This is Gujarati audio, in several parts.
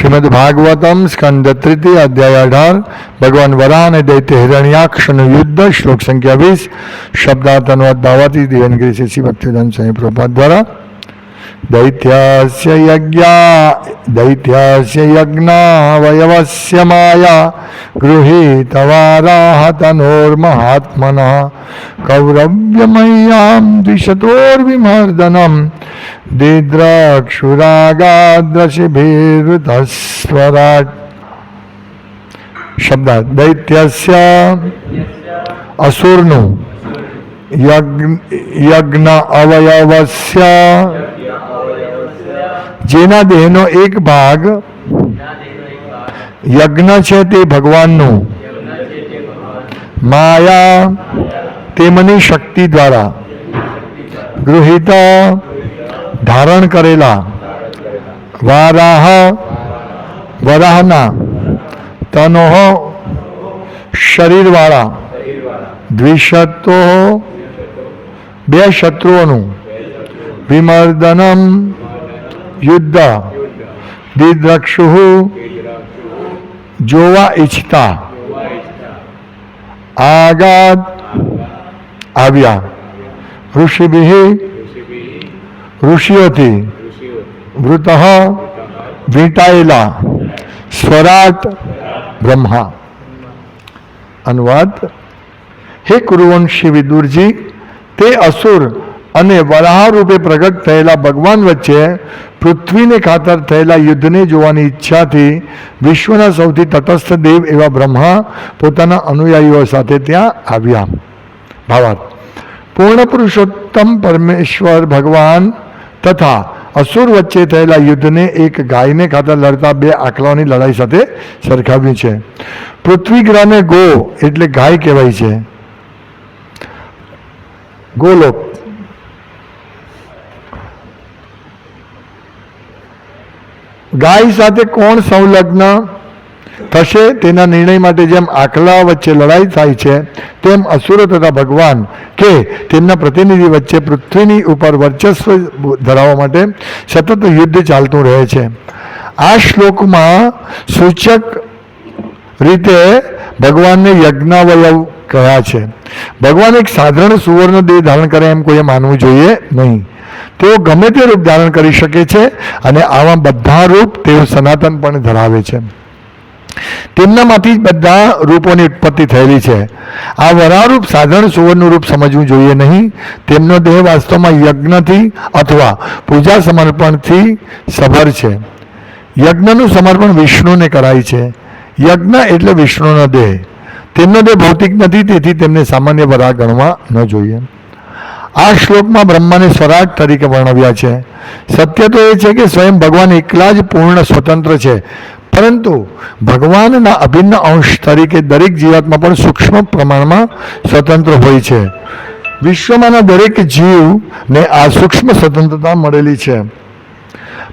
શ્રીમદ ભાગવતમ સ્કંદ 3 અધ્યાય 18 ભગવાન વરાહ અને દૈત્ય હિરણ્યાક્ષનું યુદ્ધ શ્લોક સંખ્યા 20 શબ્દાર્થ અનુવાદ ભાવાતી દેવનગીરી શ્રી ભક્તિવેદાંત સ્વામી પ્રભુપાદ દ્વારા દૈત્યસ્ય યજ્ઞાવયવસ્ય માયા ગૃહીતવારાહ તનોર્મહાત્મનઃ કૌરવ્યમય્યામ દ્વિષતોર્વિમર્દનમ દિદ્રાક્ષુરાગાદ્રશિભિર્વૃતસ્વરાટ. શબ્દાર્થ દૈત્યસ્ય અસુરનું યજ્ઞ અવયવસ્ય જેના દેહનો એક ભાગ યજ્ઞ છે તે ભગવાનનું માયા તેમની શક્તિ દ્વારા ગૃહિત ધારણ કરેલા વરાહના તનોહ શરીરવાળા દ્વિષતો બે શત્રુઓનું વિમર્દનમ યુદ્ધ દિદ્રક્ષુ જોવા ઈચ્છતા આગાદ આવ્યા ઋષિઓથી વૃત વીંટાયેલા સ્વરાટ બ્રહ્મા. અનુવાદ. હે કુરુવંશી વિદુરજી, તે અસુર અને વરાહ રૂપે પ્રગટ થયેલા ભગવાન વચ્ચે પૃથ્વીને ખાતર થયેલા યુદ્ધને જોવાની ઈચ્છાથી વિશ્વના સૌથી તટસ્થ દેવ એવા બ્રહ્મા પોતાના અનુયાયીઓ સાથે ત્યાં આવ્યા. ભાવાર્થ. પૂર્ણ પુરુષોત્તમ પરમેશ્વર ભગવાન તથા અસુર વચ્ચે થયેલા યુદ્ધને એક ગાયને ખાતર લડતા બે આકલાઓની લડાઈ સાથે સરખાવ્યું છે. પૃથ્વી ગ્રહને ગો એટલે ગાય કહેવાય છે. ગોલોક. ગાય સાથે કોણ સંલગ્ન થશે તેના નિર્ણય માટે જેમ આકલા વચ્ચે લડાઈ થાય છે તેમ અસુરો તથા ભગવાન કે તેમના પ્રતિનિધિ વચ્ચે પૃથ્વીની ઉપર વર્ચસ્વ ધરાવવા માટે સતત યુદ્ધ ચાલતું રહે છે. આ શ્લોકમાં સૂચક રીતે ભગવાનને યજ્ઞાવયવ કહ્યા છે. ભગવાન એક સાધારણ સુવર્ણ દેહ ધારણ કરે એમ કોઈએ માનવું જોઈએ નહીં. તેઓ ગમે તે રૂપ ધારણ કરી શકે છે અને આવા બધા રૂપ તેઓ સનાતન પણ ધરાવે છે. તેમનામાંથી જ બધા રૂપોની ઉત્પત્તિ થયેલી છે. આ વરાહરૂપ સાધારણ સુવર્ણનું રૂપ સમજવું જોઈએ નહીં. તેમનો દેહ વાસ્તવમાં યજ્ઞથી અથવા પૂજા સમર્પણથી સભર છે. યજ્ઞનું સમર્પણ વિષ્ણુને કરાય છે. યજ્ઞ એટલે વિષ્ણુનો દેહ. તેમનો દેહ ભૌતિક નથી, તેથી તેમને સામાન્ય વરાહ ગણવા ન જોઈએ. આ શ્લોકમાં બ્રહ્માને સ્વરાટ તરીકે વર્ણવ્યા છે. સત્ય તો એ છે કે સ્વયં ભગવાન એકલા જ પૂર્ણ સ્વતંત્ર છે, પરંતુ ભગવાનના અભિન્ન અંશ તરીકે દરેક જીવાત્મા પણ સૂક્ષ્મ પ્રમાણમાં સ્વતંત્ર હોય છે. વિશ્વમાંના દરેક જીવને આ સૂક્ષ્મ સ્વતંત્રતા મળેલી છે,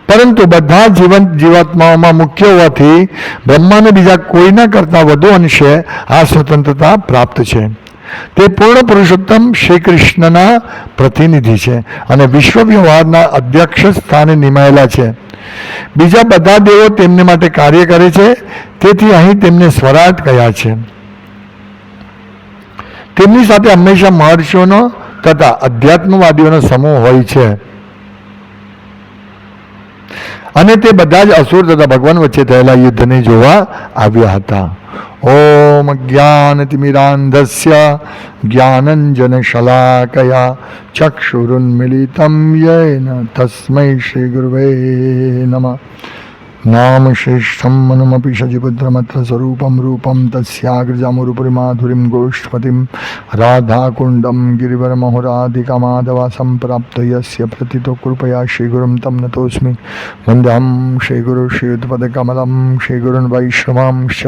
પરંતુ બધા જીવંત જીવાત્માઓમાં મુખ્ય હોવાથી બ્રહ્માને બીજા કોઈના કરતાં વધુ અંશે આ સ્વતંત્રતા પ્રાપ્ત છે. તે પૂર્ણ પુરુષોત્તમ શ્રી કૃષ્ણના પ્રતિનિધિ છે અને વિશ્વ વ્યવહારના અધ્યક્ષ સ્થાને નિમાયેલા છે. બીજા બધા દેવો તેમને માટે કાર્ય કરે છે, તેથી અહીં તેમને સ્વરાટ કહ્યા છે. તેમની સાથે હંમેશા મહર્ષિઓનો તથા અધ્યાત્મવાદીઓનો સમૂહ હોય છે અને તે બધા જ અસુર તથા ભગવાન વચ્ચે થયેલા યુદ્ધને જોવા આવ્યા હતા. ઓમ જ્ઞાનતિમિરાંધસ્ય જ્ઞાનંજનશલાકયા ચક્ષુરુન્મિલિતમ યેન તસ્મૈ શ્રી ગુરવે નમઃ. નામ શ્રેષ્ઠમ મનમપી શજીપુત્રમત્ર સ્વરૂપમ રૂપમ તસ્યાગ્રજામુરુપરિમાધુરીમ ગોષ્ઠપતિમ રાધાકુંડમ ગિરિવરમહોરાધિકામાધવા પ્રાપ્ત યસ્ય પ્રતિતો કૃપયા શ્રીગુરુમ તમ નતોસ્મિ વંદ્યહમ શ્રીગુરુ શ્રીયુતપદકમલમ શ્રીગુરુન વૈષ્ણવાંશ્ચ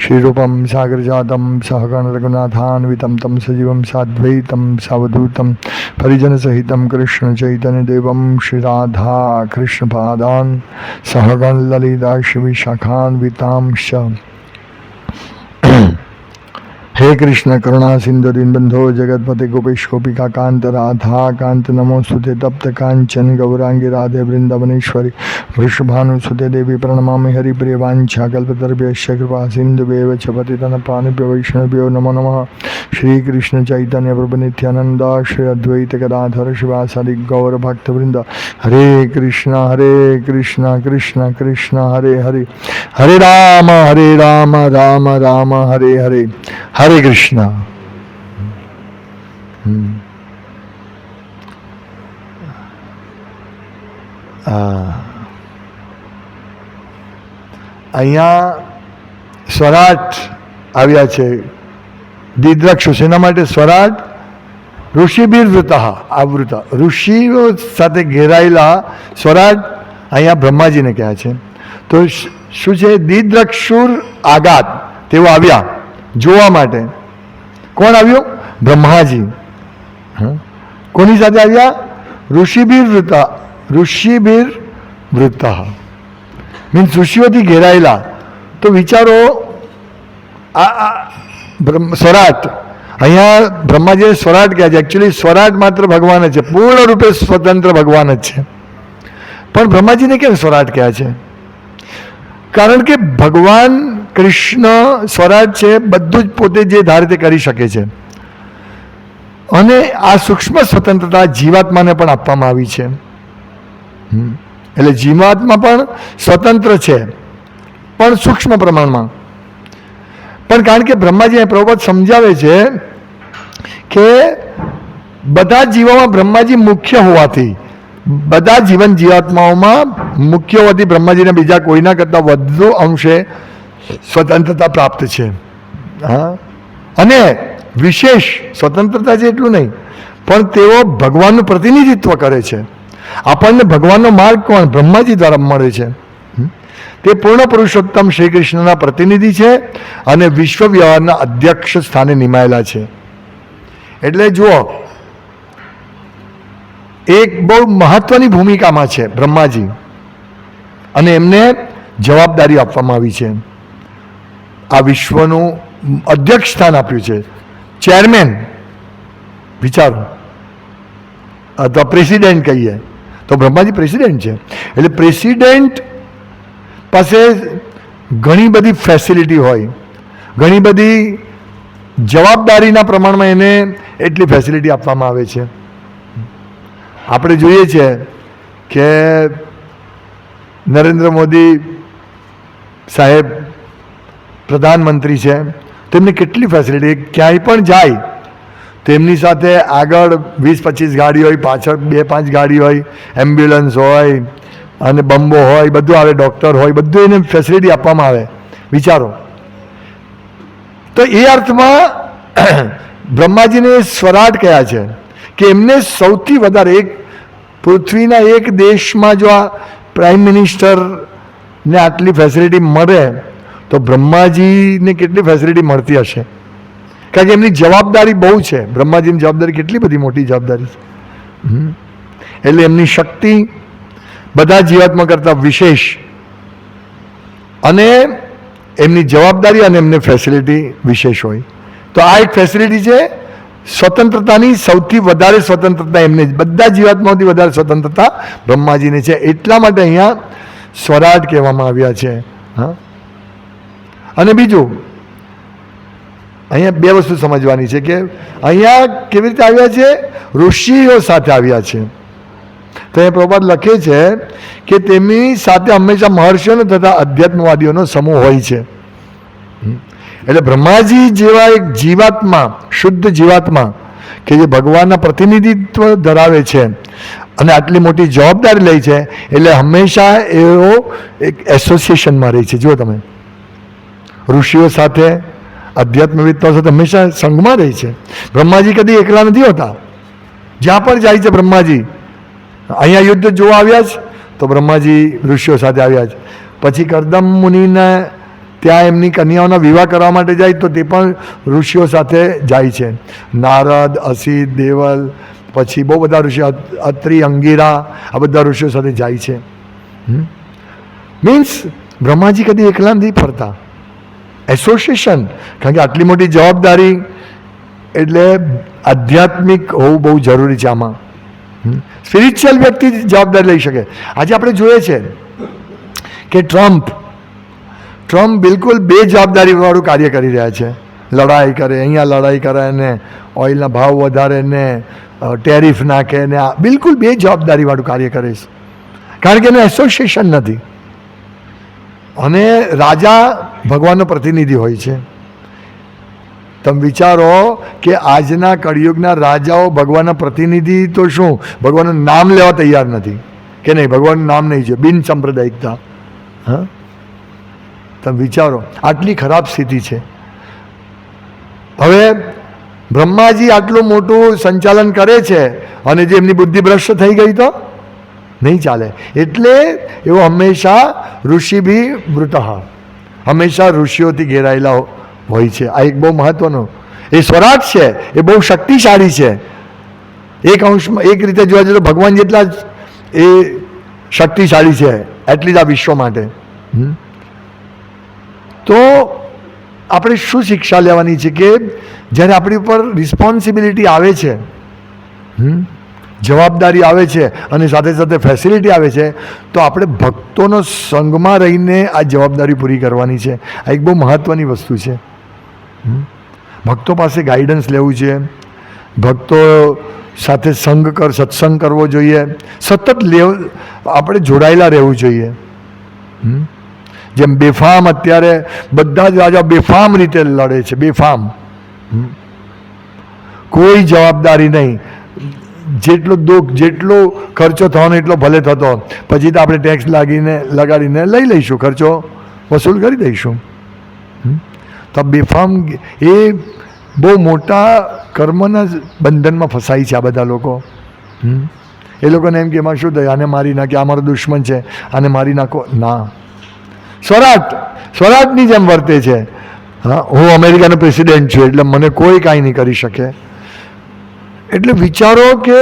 શ્રીરૂપમ સાગરજાતમ સહગણ રઘુનાથાન્વિતમ તમ સજીવમ સાદ્વૈતમ સાવધૂતમ પરિજનસહિતમ કૃષ્ણ ચૈતન્યદેવમ શ્રી રાધા કૃષ્ણપાદાન સહગણ લલિતા શિવિશાખાન્વિતાંશ. હે હે કૃષ્ણ કરુણા સિંધુ દીનબંધો જગતપતિ ગોપેશ ગોપિકા કાંત રાધા કાંત નમોસ્તુતે તપ્ત કાંચન ગૌરાંગી રાધે વૃંદાવનેશ્વરી વૃષભાનુ સુતે દેવી પ્રણમામિ હરિપ્રિય વાંછા કલ્પતર્ભ્યશ્ચ કૃપા સિંધુભ્યેવ ચ પતિતન પાણિભ્યો વૈષ્ણવભ્યો નમો નમઃ. શ્રી કૃષ્ણ ચૈતન્ય પ્રભુ નિત્યાનંદ શ્રી અદ્વૈત ગદાધર શિવાસાદિ ગૌર ભક્તવૃંદ. હરે કૃષ્ણ કૃષ્ણ કૃષ્ણ હરે હરે, હરે રામ રામ રામ હરે હરે. હરે કૃષ્ણ. અહીંયા સ્વરાટ આવ્યા છે દીદ્રક્ષુ. શેના માટે સ્વરાટ? ઋષિભીર વૃત આવૃત, ઋષિઓ સાથે ઘેરાયેલા સ્વરાટ અહીંયા બ્રહ્માજીને કહ્યા છે. તો શું છે? દીદ્રક્ષુર આગાત તેઓ આવ્યા જોવા માટે. કોણ આવ્યું? બ્રહ્માજી. કોની સાથે આવ્યા? ઋષિભીર વૃત્ત મીન્સ ઋષિઓથી ઘેરાયેલા. તો વિચારો સ્વરાટ, અહીંયા બ્રહ્માજીને સ્વરાટ કહે છે. એકચ્યુઅલી સ્વરાટ માત્ર ભગવાન જ છે, પૂર્ણ રૂપે સ્વતંત્ર ભગવાન જ છે. પણ બ્રહ્માજીને કેમ સ્વરાટ કહે છે? કારણ કે ભગવાન કૃષ્ણ સ્વરાટ છે, બધું જ પોતે જે ધારે તે કરી શકે છે. અને આ સૂક્ષ્મ સ્વતંત્રતા જીવાત્માને પણ આપવામાં આવી છે. એટલે જીવાત્મા પણ સ્વતંત્ર છે, પણ સૂક્ષ્મ પ્રમાણમાં. પણ કારણ કે બ્રહ્માજી પ્રભુપાદ સમજાવે છે કે બધા જીવોમાં બ્રહ્માજી મુખ્ય હોવાથી, બધા જીવાત્માઓમાં મુખ્ય હોવાથી બ્રહ્માજીને બીજા કોઈના કરતાં વધુ અંશે સ્વતંત્રતા પ્રાપ્ત છે. હા, અને વિશેષ સ્વતંત્રતા છે એટલું નહીં, પણ તેઓ ભગવાનનું પ્રતિનિધિત્વ કરે છે. આપણને ભગવાનનો માર્ગ કોણ? બ્રહ્માજી દ્વારા મળે છે. તે પૂર્ણ પુરુષોત્તમ શ્રી કૃષ્ણના પ્રતિનિધિ છે અને વિશ્વ વ્યવહારના અધ્યક્ષ સ્થાને નિમાયેલા છે. એટલે જુઓ, એક બહુ મહત્વની ભૂમિકામાં છે બ્રહ્માજી, અને એમને જવાબદારી આપવામાં આવી છે. આ વિશ્વનું અધ્યક્ષ સ્થાન આપ્યું છે, ચેરમેન. વિચારો, અથવા પ્રેસિડેન્ટ કહીએ તો બ્રહ્માજી પ્રેસિડેન્ટ છે. એટલે પ્રેસિડેન્ટ પાસે ઘણી બધી ફેસિલિટી હોય, ઘણી બધી જવાબદારીના પ્રમાણમાં એને એટલી ફેસિલિટી આપવામાં આવે છે. આપણે જોઈએ છે કે નરેન્દ્ર મોદી સાહેબ પ્રધાનમંત્રી છે, તેમને કેટલી ફેસિલિટી. ક્યાંય પણ જાય તેમની સાથે આગળ 20-25 ગાડી હોય, પાછળ 2-5 ગાડી હોય, એમ્બ્યુલન્સ હોય અને બંબો હોય, બધું આવે, ડૉક્ટર હોય, બધું એને ફેસિલિટી આપવામાં આવે. વિચારો. તો એ અર્થમાં બ્રહ્માજીને સ્વરાટ કયા છે કે એમને સૌથી વધારે એક પૃથ્વીના એક દેશમાં જો આ પ્રાઇમ મિનિસ્ટરને આટલી ફેસિલિટી મળે તો બ્રહ્માજીને કેટલી ફેસિલિટી મળતી હશે? કારણ કે એમની જવાબદારી બહુ છે. બ્રહ્માજીની જવાબદારી કેટલી બધી મોટી જવાબદારી છે. એટલે એમની શક્તિ બધા જીવાત્મા કરતાં વિશેષ, અને એમની જવાબદારી અને એમને ફેસિલિટી વિશેષ હોય. તો આ એક ફેસિલિટી છે સ્વતંત્રતાની. સૌથી વધારે સ્વતંત્રતા એમને, બધા જીવાત્માઓથી વધારે સ્વતંત્રતા બ્રહ્માજીને છે. એટલા માટે અહીંયા સ્વરાટ કહેવામાં આવ્યા છે. હા, અને બીજું અહીંયા બે વસ્તુ સમજવાની છે કે અહીંયા કેવી રીતે આવ્યા છે? ઋષિઓ સાથે આવ્યા છે. તો એ પ્રભુપાદ લખે છે કે તેમની સાથે હંમેશા મહર્ષિઓનો તથા અધ્યાત્મવાદીઓનો સમૂહ હોય છે. એટલે બ્રહ્માજી જેવા એક જીવાત્મા, શુદ્ધ જીવાત્મા કે જે ભગવાનના પ્રતિનિધિત્વ ધરાવે છે અને આટલી મોટી જવાબદારી લે છે, એટલે હંમેશા એઓ એક એસોસિએશનમાં રહે છે. જુઓ તમે, ઋષિઓ સાથે, અધ્યાત્મવિદતાઓ સાથે હંમેશા સંઘમાં રહે છે. બ્રહ્માજી કદી એકલા નથી હોતા. જ્યાં પણ જાય છે બ્રહ્માજી, અહીંયા યુદ્ધ જોવા આવ્યા જ તો બ્રહ્માજી ઋષિઓ સાથે આવ્યા જ. પછી કરદમ મુનિને ત્યાં એમની કન્યાઓના વિવાહ કરવા માટે જાય તો તે પણ ઋષિઓ સાથે જાય છે. નારદ, અસિત, દેવલ, પછી બહુ બધા ઋષિઓ, અત્રિ, અંગીરા, આ બધા ઋષિઓ સાથે જાય છે. મીન્સ બ્રહ્માજી કદી એકલા નથી ફરતા. એસોસિએશન, કારણ કે આટલી મોટી જવાબદારી એટલે આધ્યાત્મિક હોવું બહુ જરૂરી છે આમાં. સ્પિરિચ્યુઅલ વ્યક્તિ જવાબદારી લઈ શકે. આજે આપણે જોઈએ છે કે ટ્રમ્પ બિલકુલ બેજવાબદારીવાળું કાર્ય કરી રહ્યા છે. લડાઈ કરે, અહીંયા લડાઈ કરે ને ઓઇલના ભાવ વધારે ને ટેરિફ નાખે ને બિલકુલ બેજવાબદારીવાળું કાર્ય કરે છે, કારણ કે એનું એસોસિએશન નથી. અને રાજા ભગવાનનો પ્રતિનિધિ હોય છે. તમે વિચારો કે આજના કળિયુગના રાજાઓ ભગવાનના પ્રતિનિધિ તો શું, ભગવાનનું નામ લેવા તૈયાર નથી કે નહીં, ભગવાનનું નામ નહીં છે, બિન સાંપ્રદાયિકતા. હા, તમે વિચારો આટલી ખરાબ સ્થિતિ છે. હવે બ્રહ્માજી આટલું મોટું સંચાલન કરે છે અને જે એમની બુદ્ધિ ભ્રષ્ટ થઈ ગઈ તો નહીં ચાલે. એટલે એવો હંમેશા ઋષિ ભી વૃતઃ, હંમેશા ઋષિઓથી ઘેરાયેલા હોય છે. આ એક બહુ મહત્વનું, એ સ્વરાટ છે, એ બહુ શક્તિશાળી છે. એક અંશમાં એક રીતે જોવા જઈએ તો ભગવાન જેટલા જ એ શક્તિશાળી છે એટલી જ આ વિશ્વ માટે. તો આપણે શું શિક્ષા લેવાની છે કે જ્યારે આપણી ઉપર રિસ્પોન્સિબિલિટી આવે છે, જવાબદારી આવે છે અને સાથે સાથે ફેસિલિટી આવે છે, તો આપણે ભક્તોનો સંગમાં રહીને આ જવાબદારી પૂરી કરવાની છે. આ એક બહુ મહત્ત્વની વસ્તુ છે. ભક્તો પાસે ગાઈડન્સ લેવું છે, ભક્તો સાથે સત્સંગ કરવો જોઈએ, સતત આપણે જોડાયેલા રહેવું જોઈએ. જેમ બેફામ અત્યારે બધા જ રાજા બેફામ રીતે લડે છે, બેફામ, કોઈ જવાબદારી નહીં. જેટલો ખર્ચો થવાનો એટલો ભલે થતો, પછી તો આપણે ટેક્સ લગાડીને લઈ લઈશું, ખર્ચો વસૂલ કરી દઈશું. તો બેફામ એ બહુ મોટા કર્મના બંધનમાં ફસાય છે આ બધા લોકો. એ લોકોને એમ કે એમાં શું થાય, આને મારી નાખે, આ મારો દુશ્મન છે, આને મારી નાખો. ના, સ્વરાટની જેમ વર્તે છે. હા, હું અમેરિકાનો પ્રેસિડેન્ટ છું એટલે મને કોઈ કાંઈ નહીં કરી શકે. એટલે વિચારો કે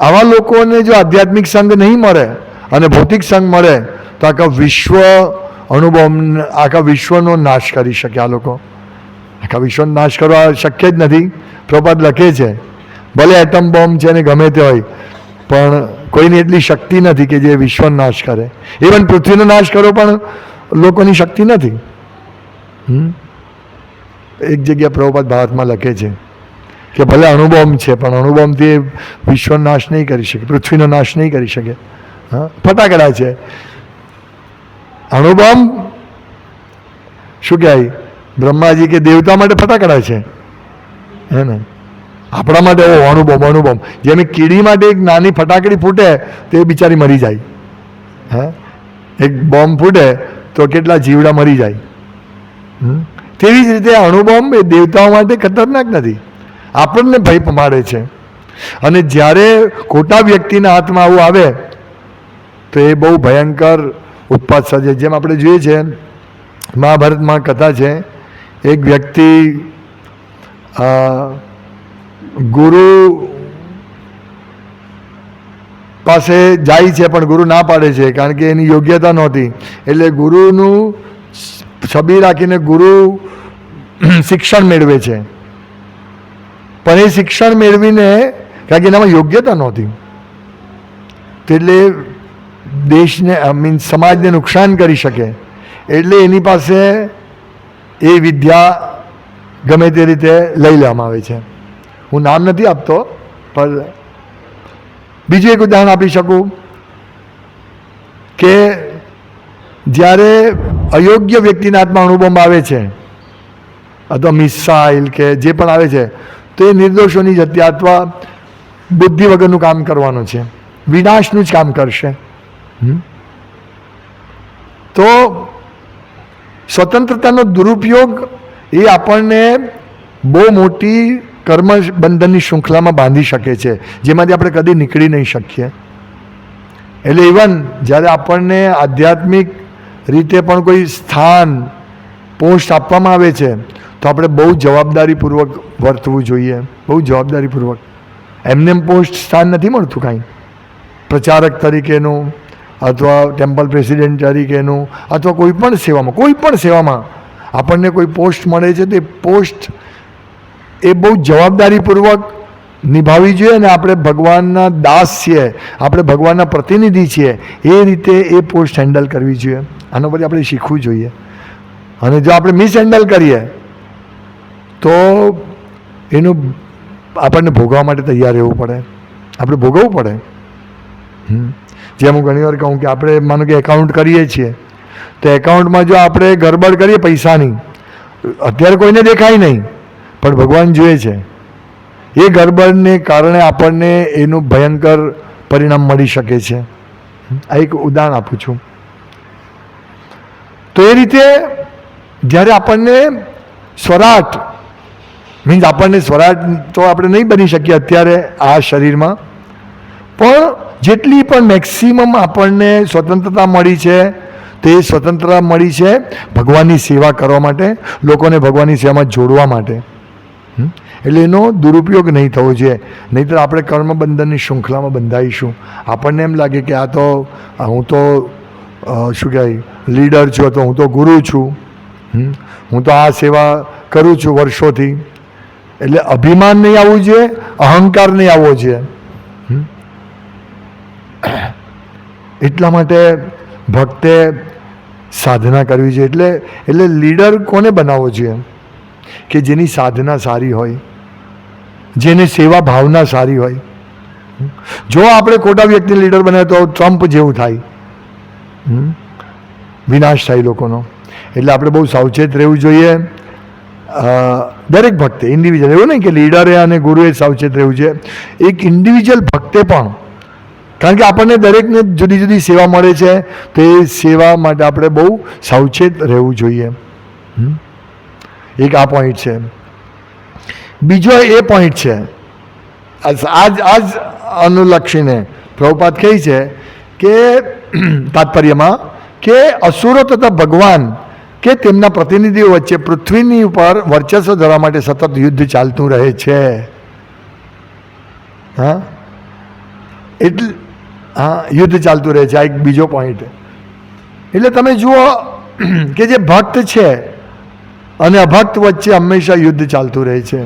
આવા લોકોને જો આધ્યાત્મિક સંગ નહીં મળે અને ભૌતિક સંગ મળે તો આખા વિશ્વનો નાશ કરી શકે. આ લોકો આખા વિશ્વનો નાશ કરવા શક્ય જ નથી. પ્રભાત લખે છે ભલે એટમ બોમ્બ છે ને ગમે તે હોય, પણ કોઈની એટલી શક્તિ નથી કે જે વિશ્વનો નાશ કરે. ઇવન પૃથ્વીનો નાશ કરો પણ લોકોની શક્તિ નથી. એક જગ્યા પ્રભુપાદ ભારતમાં લખે છે કે ભલે અણુબોમ્બ છે પણ અણુબોમ્બથી વિશ્વનો નાશ નહીં કરી શકે, પૃથ્વીનો નાશ નહીં કરી શકે. હા, ફટાકડા છે. અણુબોમ્બ શું કહેવાય, બ્રહ્માજી કે દેવતા માટે ફટાકડા છે, હે ને. આપણા માટે અણુબોમ્બ જેમ કીડી માટે એક નાની ફટાકડી ફૂટે તો એ બિચારી મરી જાય. હે, એક બોમ્બ ફૂટે તો કેટલા જીવડા મરી જાય. તેવી જ રીતે અણુબોમ્બ એ દેવતાઓ માટે ખતરનાક નથી, આપણને ભય પમાડે છે. અને જ્યારે ખોટા વ્યક્તિના હાથમાં આવું આવે તો એ બહુ ભયંકર ઉત્પાત સર્જે. જેમ આપણે જોઈએ છે મહાભારતમાં કથા છે, એક વ્યક્તિ ગુરુ પાસે જાય છે પણ ગુરુ ના પાડે છે કારણ કે એની યોગ્યતા નહોતી. એટલે ગુરુનું છબી રાખીને ગુરુ શિક્ષણ મેળવે છે, પણ એ શિક્ષણ મેળવીને કારણ કે એનામાં યોગ્યતા નહોતી, એટલે દેશને સમાજને નુકસાન કરી શકે. એટલે એની પાસે એ વિદ્યા ગમે તે રીતે લઈ લેવામાં આવે છે. હું નામ નથી આપતો, પણ બીજું એક ઉદાહરણ આપી શકું કે જ્યારે અયોગ્ય વ્યક્તિના હાથમાં અણુબોમ્બ આવે છે અથવા મિસાઇલ કે જે પણ આવે છે તો એ નિર્દોષોની જ હત્યા અથવા બુદ્ધિ વગરનું કામ કરવાનું છે, વિનાશનું જ કામ કરશે. તો સ્વતંત્રતાનો દુરુપયોગ એ આપણને બહુ મોટી કર્મ બંધનની શૃંખલામાં બાંધી શકે છે, જેમાંથી આપણે કદી નીકળી નહીં શકીએ. એટલે ઇવન જ્યારે આપણને આધ્યાત્મિક રીતે પણ કોઈ સ્થાન પોસ્ટ આપવામાં આવે છે તો આપણે બહુ જવાબદારીપૂર્વક વર્તવું જોઈએ, બહુ જવાબદારીપૂર્વક. એમને પોસ્ટ સ્થાન નથી મળતું કાંઈ, પ્રચારક તરીકેનું અથવા ટેમ્પલ પ્રેસિડેન્ટ તરીકેનું અથવા કોઈ પણ સેવામાં આપણને કોઈ પોસ્ટ મળે છે તો એ પોસ્ટ એ બહુ જવાબદારીપૂર્વક નિભાવવી જોઈએ અને આપણે ભગવાનના દાસ છીએ, આપણે ભગવાનના પ્રતિનિધિ છીએ, એ રીતે એ પોસ્ટ હેન્ડલ કરવી જોઈએ. આના પરથી આપણે શીખવું જોઈએ. અને જો આપણે મિસ હેન્ડલ કરીએ તો એનું આપણને ભોગવવા માટે તૈયાર રહેવું પડે, આપણે ભોગવવું પડે. જેમ હું ઘણી વાર કહું કે આપણે માનો કે એકાઉન્ટ કરીએ છીએ તો એકાઉન્ટમાં જો આપણે ગરબડ કરીએ પૈસાની, અત્યારે કોઈને દેખાય નહીં પણ ભગવાન જોઈએ છે, એ ગરબડને કારણે આપણને એનું ભયંકર પરિણામ મળી શકે છે. આ એક ઉદાહરણ આપું છું. તો એ રીતે જ્યારે આપણને સ્વરાટ મીન્સ આપણને સ્વરાટ તો આપણે નહીં બની શકીએ અત્યારે આ શરીરમાં, પણ જેટલી પણ મેક્સિમમ આપણને સ્વતંત્રતા મળી છે તે સ્વતંત્રતા મળી છે ભગવાનની સેવા કરવા માટે, લોકોને ભગવાનની સેવામાં જોડવા માટે. એટલે એનો દુરુપયોગ નહીં થવો જોઈએ, નહીંતર આપણે કર્મબંધનની શૃંખલામાં બંધાઈશું. આપણને એમ લાગે કે આ તો હું તો શું કહેવાય લીડર છું, તો હું તો ગુરુ છું, હું તો આ સેવા કરું છું વર્ષોથી. એટલે અભિમાન નહીં આવવું જોઈએ, અહંકાર નહીં આવવો જોઈએ. એટલા માટે ભક્તે સાધના કરવી જોઈએ. એટલે લીડર કોને બનાવવો જોઈએ? કે જેની સાધના સારી હોય, જેને સેવા ભાવના સારી હોય. જો આપણે ખોટા વ્યક્તિ લીડર બને તો ટ્રમ્પ જેવું થાય, વિનાશ થાય લોકોનો. એટલે આપણે બહુ સાવચેત રહેવું જોઈએ. દરેક ભક્તે ઇન્ડિવિજ્યુઅલ, એવું નહીં કે લીડરે અને ગુરુએ સાવચેત રહેવું છે, એક ઇન્ડિવિજ્યુઅલ ભક્તે પણ. કારણ કે આપણને દરેકને જુદી જુદી સેવા મળે છે, તો એ સેવા માટે આપણે બહુ સાવચેત રહેવું જોઈએ. એક આ પોઈન્ટ છે. બીજો એ પોઈન્ટ છે, આજ અનુલક્ષીને પ્રભુપાદ કહે છે કે તાત્પર્યમાં કે અસુરો તથા ભગવાન કે તેમના પ્રતિનિધિઓ વચ્ચે પૃથ્વીની ઉપર વર્ચસ્વ ધરવા માટે સતત યુદ્ધ ચાલતું રહે છે. હા, એટલે યુદ્ધ ચાલતું રહે છે. આ એક બીજો પોઈન્ટ. એટલે તમે જુઓ કે જે ભક્ત છે અને અભક્ત વચ્ચે હંમેશા યુદ્ધ ચાલતું રહે છે.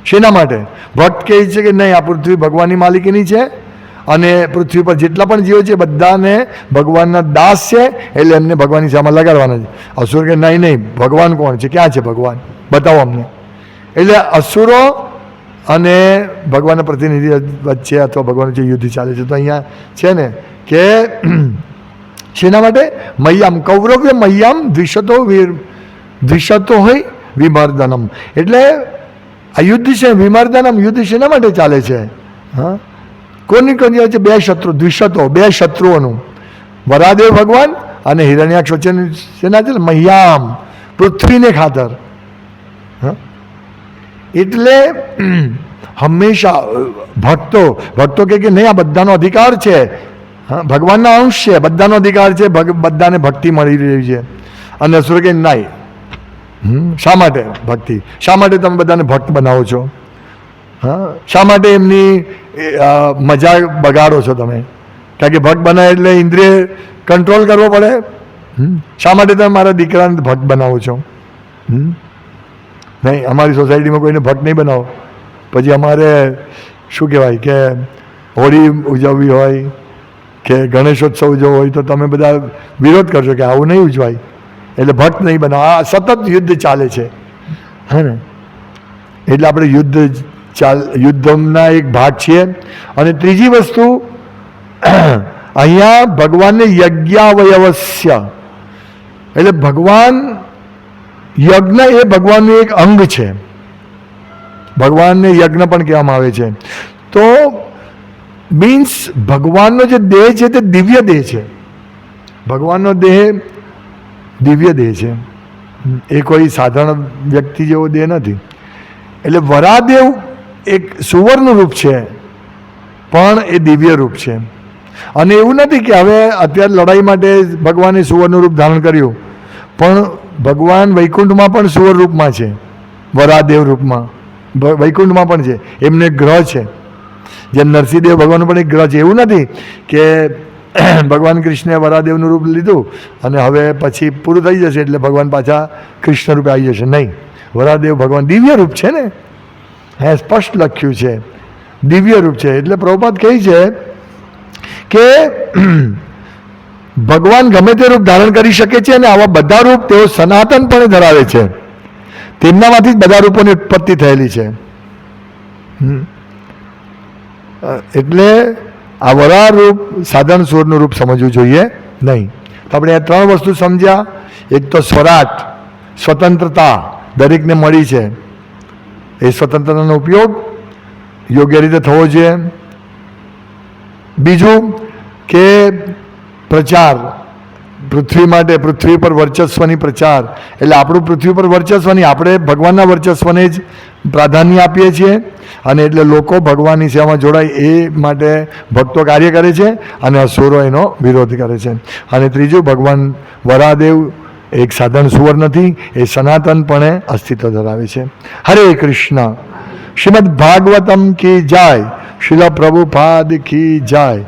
શેના માટે? ભક્ત કહે છે કે નહીં, આ પૃથ્વી ભગવાનની માલિકીની છે અને પૃથ્વી પર જેટલા પણ જીવો છે બધાને ભગવાનના દાસ છે, એટલે એમને ભગવાનની સામે લગાડવાના છે. અસુર કે નહીં, ભગવાન કોણ છે, ક્યાં છે ભગવાન, બતાવો અમને. એટલે અસુરો અને ભગવાનના પ્રતિનિધિ વચ્ચે અથવા ભગવાન વચ્ચે યુદ્ધ ચાલે છે. તો અહીંયા છે ને કે શેના માટે? મય્યામ કૌરવ્ય મય્યામ દ્વિષતો હોય વિમર્દનમ. એટલે આ યુદ્ધ છે વિમર્દનમ, યુદ્ધ શેના માટે ચાલે છે? હા, કોની વચ્ચે બે શત્રુ, દ્વિષતો, બે શત્રુઓનું, વરાદેવ ભગવાન અને હિરણ્યાક્ષ વચ્ચેનું શેના છે? મહ્યામ, પૃથ્વીને ખાતર. હા, એટલે હંમેશા ભક્તો કે નહીં આ બધાનો અધિકાર છે, હા ભગવાનના અંશ છે, બધાનો અધિકાર છે, બધાને ભક્તિ મળી રહી છે. અને અસુર કે નહીં, શા માટે ભક્તિ, શા માટે તમે બધાને ભક્ત બનાવો છો? હા, શા માટે એમની મજા બગાડો છો તમે? કારણ કે ભક્ત બનાવે એટલે ઇન્દ્રિય કંટ્રોલ કરવો પડે. શા માટે તમે મારા દીકરાને ભક્ત બનાવો છો? નહીં, અમારી સોસાયટીમાં કોઈને ભક્ત નહીં બનાવો. પછી અમારે શું કહેવાય કે હોળી ઉજવવી હોય કે ગણેશોત્સવ ઉજવવો હોય તો તમે બધા વિરોધ કરશો કે આવું નહીં ઉજવાય, એટલે ભક્ત નહીં બનાવો. આ સતત યુદ્ધ ચાલે છે. હે ને? એટલે આપણે યુદ્ધના એક ભાગ છીએ. અને ત્રીજી વસ્તુ, અહીંયા ભગવાનને યજ્ઞાવયવસ્ય, એટલે ભગવાન યજ્ઞ એ ભગવાનનું એક અંગ છે. ભગવાનને યજ્ઞ પણ કહેવામાં આવે છે. તો મીન્સ ભગવાનનો જે દેહ છે તે દિવ્ય દેહ છે. ભગવાનનો દેહ દિવ્ય દેહ છે, એ કોઈ સાધારણ વ્યક્તિ જેવો દેહ નથી. એટલે વરાદેવ એક સુવર્ણ રૂપ છે પણ એ દિવ્ય રૂપ છે. અને એવું નથી કે હવે અત્યારે લડાઈ માટે ભગવાને સુવર્ણ રૂપ ધારણ કર્યું, પણ ભગવાન વૈકુંઠમાં પણ સુવર્ણ રૂપમાં છે, વરાદેવ રૂપમાં વૈકુંઠમાં પણ છે. એમને ગ્રહ છે, જેમ નરસિંહદેવ ભગવાનનો પણ એક ગ્રહ છે. એવું નથી કે ભગવાન કૃષ્ણે વરાદેવનું રૂપ લીધું અને હવે પછી પૂરું થઈ જશે એટલે ભગવાન પાછા કૃષ્ણ રૂપે આવી જશે. નહીં, વરાદેવ ભગવાન દિવ્ય રૂપ છે ને, હે સ્પષ્ટ લખ્યું છે દિવ્ય રૂપ છે. એટલે પ્રભુપાદ કહે છે કે ભગવાન ગમે તે રૂપ ધારણ કરી શકે છે અને આવા બધા રૂપ તેઓ સનાતનપણે ધરાવે છે. તેમનામાંથી જ બધા રૂપોની ઉત્પત્તિ થયેલી છે. એટલે આ વરાહ રૂપ સાધન સુરનું રૂપ સમજવું જોઈએ નહીં. તો આપણે આ ત્રણ વસ્તુ સમજ્યા. એક તો સ્વરાટ, સ્વતંત્રતા દરેકને મળી છે, એ સ્વતંત્રતાનો ઉપયોગ યોગ્ય રીતે થવો જોઈએ. બીજું કે પ્રચાર, પૃથ્વી માટે, પૃથ્વી પર વર્ચસ્વની પ્રચાર, એટલે આપણું પૃથ્વી પર વર્ચસ્વની, આપણે ભગવાનના વર્ચસ્વને જ પ્રાધાન્ય આપીએ છીએ અને એટલે લોકો ભગવાનની સેવામાં જોડાય એ માટે ભક્તો કાર્ય કરે છે અને અસુરો એનો વિરોધ કરે છે. અને ત્રીજું, ભગવાન વરાદેવ એક સાધન સુવર નથી, એ સનાતનપણે અસ્તિત્વ ધરાવે છે. હરે કૃષ્ણ. શ્રીમદ ભાગવતમ કી જાય, શિલ પ્રભુપાદ કી જાય.